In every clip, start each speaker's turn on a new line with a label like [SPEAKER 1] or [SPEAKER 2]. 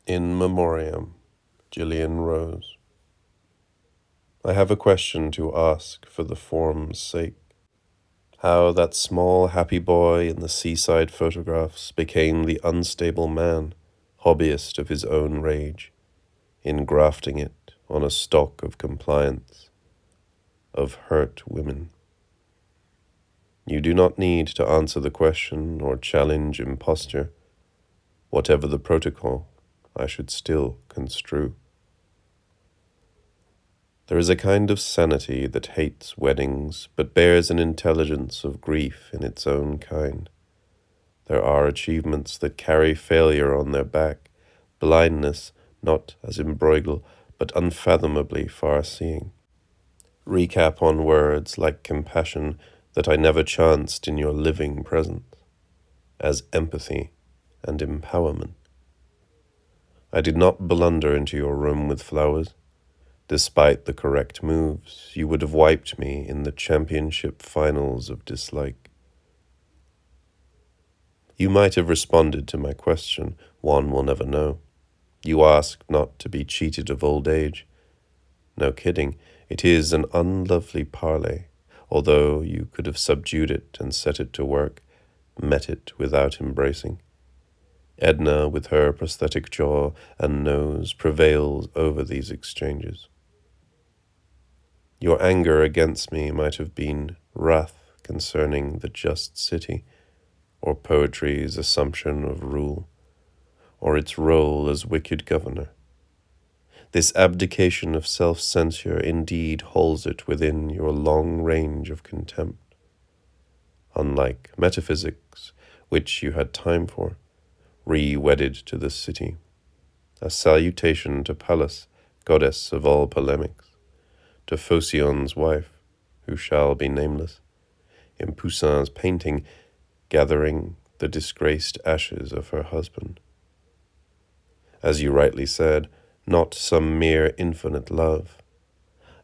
[SPEAKER 1] In Memoriam, Gillian rose. I have a question to ask for the form's sake. How that small happy boy in the seaside photographs became the unstable man, hobbyist of his own rage, engrafting it on a stock of compliance, of hurt women. You do not need to answer the question or challenge imposture. Whatever the protocol, I should still construe. There is a kind of sanity that hates weddings, but bears an intelligence of grief in its own kind. There are achievements that carry failure on their back, blindness not as embroigle, but unfathomably far-seeing. Recap on words like compassion that I never chanced in your living presence, as empathy and empowerment. I did not blunder into your room with flowers. Despite the correct moves, you would have wiped me in the championship finals of dislike. You might have responded to my question, one will never know. You asked not to be cheated of old age. No kidding, it is an unlovely parley, although you could have subdued it and set it to work, met it without embracing. Edna, with her prosthetic jaw and nose, prevails over these exchanges. Your anger against me might have been wrath concerning the just city, or poetry's assumption of rule, or its role as wicked governor. This abdication of self-censure indeed holds it within your long range of contempt. Unlike metaphysics, which you had time for, re-wedded to the city, a salutation to Pallas, goddess of all polemics, to Phocion's wife, who shall be nameless, in Poussin's painting, gathering the disgraced ashes of her husband. As you rightly said, not some mere infinite love,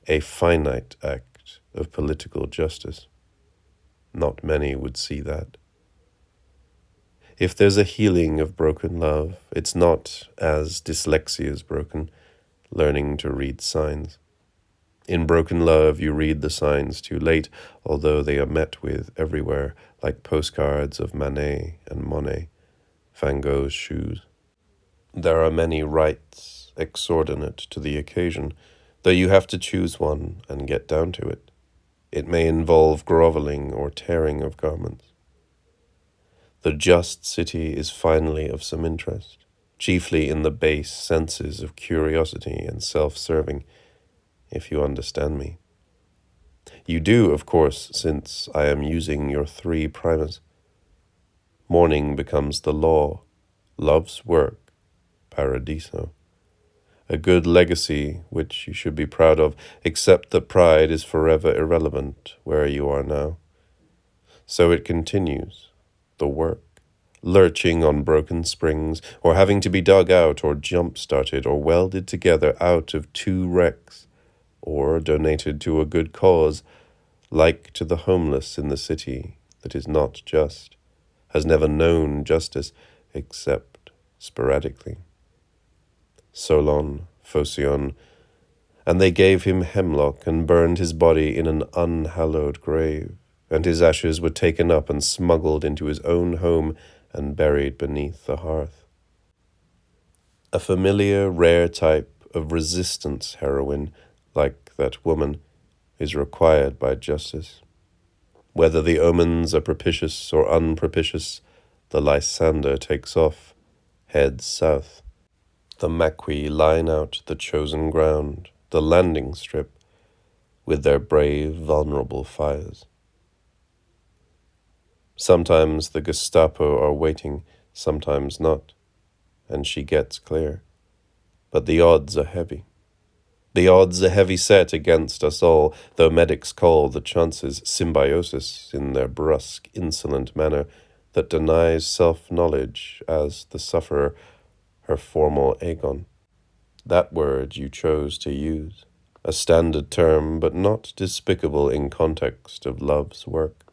[SPEAKER 1] a finite act of political justice. Not many would see that. If there's a healing of broken love, it's not as dyslexia's broken, learning to read signs. In broken love, you read the signs too late, although they are met with everywhere, like postcards of Manet and Monet, Van Gogh's shoes. There are many rites exordinate to the occasion, though you have to choose one and get down to it. It may involve groveling or tearing of garments. The just city is finally of some interest, chiefly in the base senses of curiosity and self-serving, if you understand me. You do, of course, since I am using your three primas. Mourning becomes the law, love's work, paradiso. A good legacy which you should be proud of, except that pride is forever irrelevant where you are now. So it continues, the work, lurching on broken springs, or having to be dug out or jump-started or welded together out of two wrecks, or donated to a good cause, like to the homeless in the city that is not just, has never known justice except sporadically. Solon, Phocion, and they gave him hemlock and burned his body in an unhallowed grave, and his ashes were taken up and smuggled into his own home and buried beneath the hearth. A familiar, rare type of resistance heroine, like that woman, is required by justice. Whether the omens are propitious or unpropitious, the Lysander takes off, heads south. The Maqui line out the chosen ground, the landing strip, with their brave, vulnerable fires. Sometimes the Gestapo are waiting, sometimes not, and she gets clear. But the odds are heavy. The odds are heavy set against us all, though medics call the chances symbiosis in their brusque, insolent manner that denies self-knowledge as the sufferer her formal agon. That word you chose to use, a standard term but not despicable in context of love's work.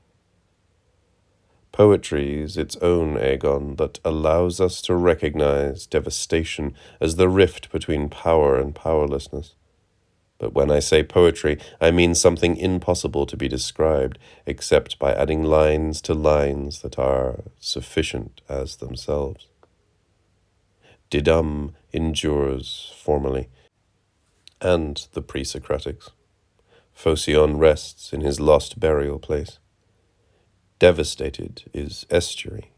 [SPEAKER 1] Poetry's its own agon that allows us to recognize devastation as the rift between power and powerlessness. But when I say poetry, I mean something impossible to be described except by adding lines to lines that are sufficient as themselves. Didum endures formally, and the pre-Socratics. Phocion rests in his lost burial place. Devastated is estuary.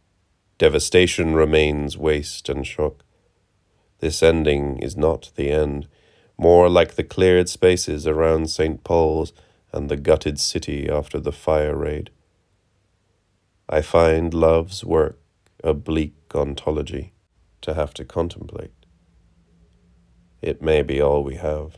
[SPEAKER 1] Devastation remains waste and shock. This ending is not the end, more like the cleared spaces around St. Paul's and the gutted city after the fire raid. I find love's work a bleak ontology to have to contemplate. It may be all we have.